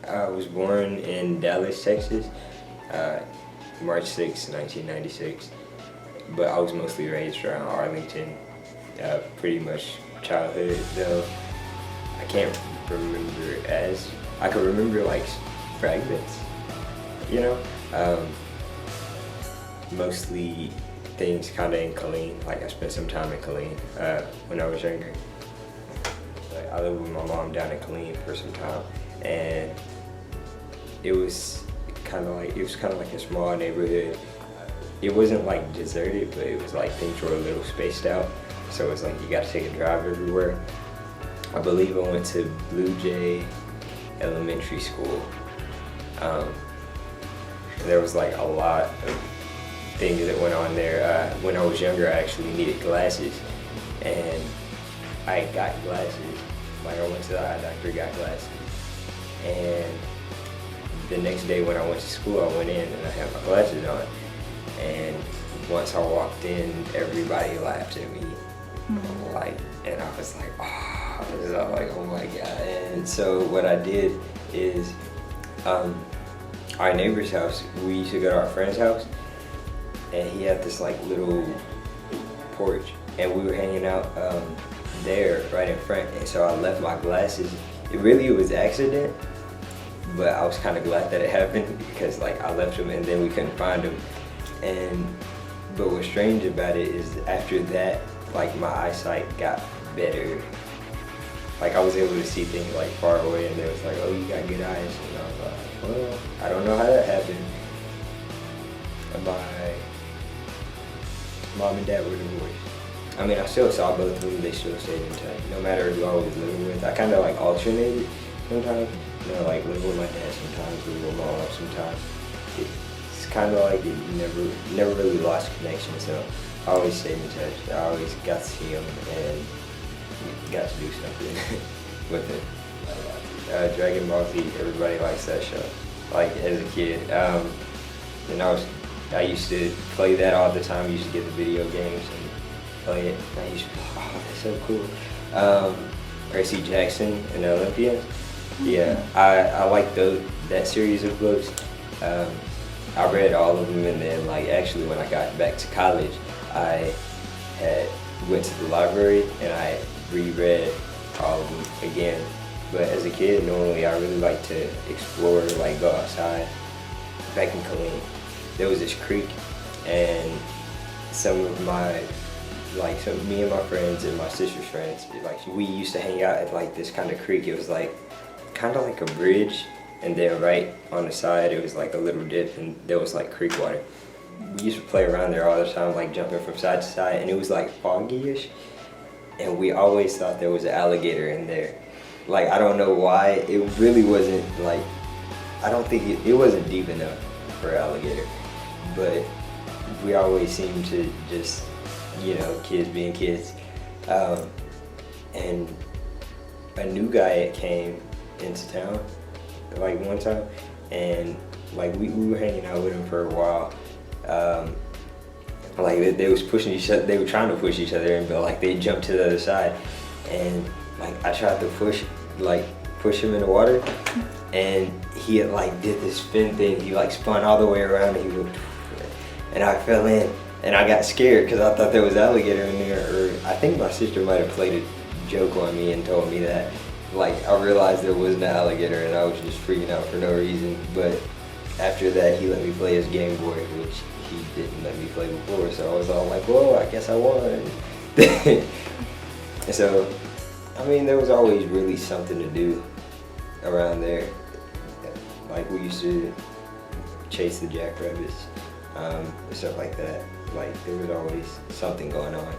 I was born in Dallas, Texas, March 6, 1996, but I was mostly raised around Arlington, pretty much childhood though. I can't remember I could remember like fragments, you know? Mostly things kind of in Killeen, like I spent some time in Killeen when I was younger. Like, I lived with my mom down in Killeen for some time, and it was kind of like a small neighborhood. It wasn't like deserted, but it was like things were a little spaced out. So it's like you got to take a drive everywhere. I believe I went to Blue Jay Elementary School. There was like a lot of things that went on there. When I was younger, I actually needed glasses, and I got glasses. Like I went to the eye doctor, got glasses, and the next day when I went to school, I went in and I had my glasses on. And once I walked in, everybody laughed at me. Like, and I was like, oh, I was like, oh my God. And so what I did is, our neighbor's house, we used to go to our friend's house, and he had this like little porch, and we were hanging out there right in front. And so I left my glasses. It really was an accident, but I was kind of glad that it happened, because like I left them and then we couldn't find them. But what's strange about it is after that, like my eyesight got better. Like I was able to see things like far away, and they was like, oh, you got good eyes. And I was like, well, I don't know how that happened. My mom and dad were divorced. I mean, I still saw both of them, they still stayed in touch. No matter who I was living with, I kind of like alternated sometimes. You know, like live with my dad sometimes, live with my mom sometimes. It's kind of like it never really lost connection, so I always stayed in touch. I always got to see him and got to do something with it. Dragon Ball Z, everybody likes that show. Like as a kid, and I used to play that all the time. I used to get the video games and play it. And I used to be like, oh, that's so cool. Percy Jackson and the Olympians. Yeah, I like that series of books. I read all of them, and then like actually when I got back to college, I went to the library and I reread all of them again. But as a kid, normally I really like to explore, like go outside. Back in Killeen, there was this creek, and me and my friends and my sister's friends, like we used to hang out at like this kind of creek. It was like kind of like a bridge, and then right on the side it was like a little dip, and there was like creek water. We used to play around there all the time, like jumping from side to side, and it was like foggy-ish, and we always thought there was an alligator in there. Like I don't know why, it really wasn't like, I don't think it wasn't deep enough for an alligator, but we always seemed to just, you know, kids being kids. And a new guy came into town like one time, and like we were hanging out with him for a while. Like they was pushing each other, they were trying to push each other in, but like they jumped to the other side, and like I tried to push him in the water, and he had like did this spin thing. He like spun all the way around, and he went, and I fell in, and I got scared because I thought there was alligator in there, or I think my sister might have played a joke on me and told me that. Like I realized there was no alligator, and I was just freaking out for no reason. But after that, he let me play his Game Boy, which he didn't let me play before. So I was all like, "Whoa, I guess I won." So, I mean, there was always really something to do around there. Like we used to chase the jackrabbits, and stuff like that. Like there was always something going on.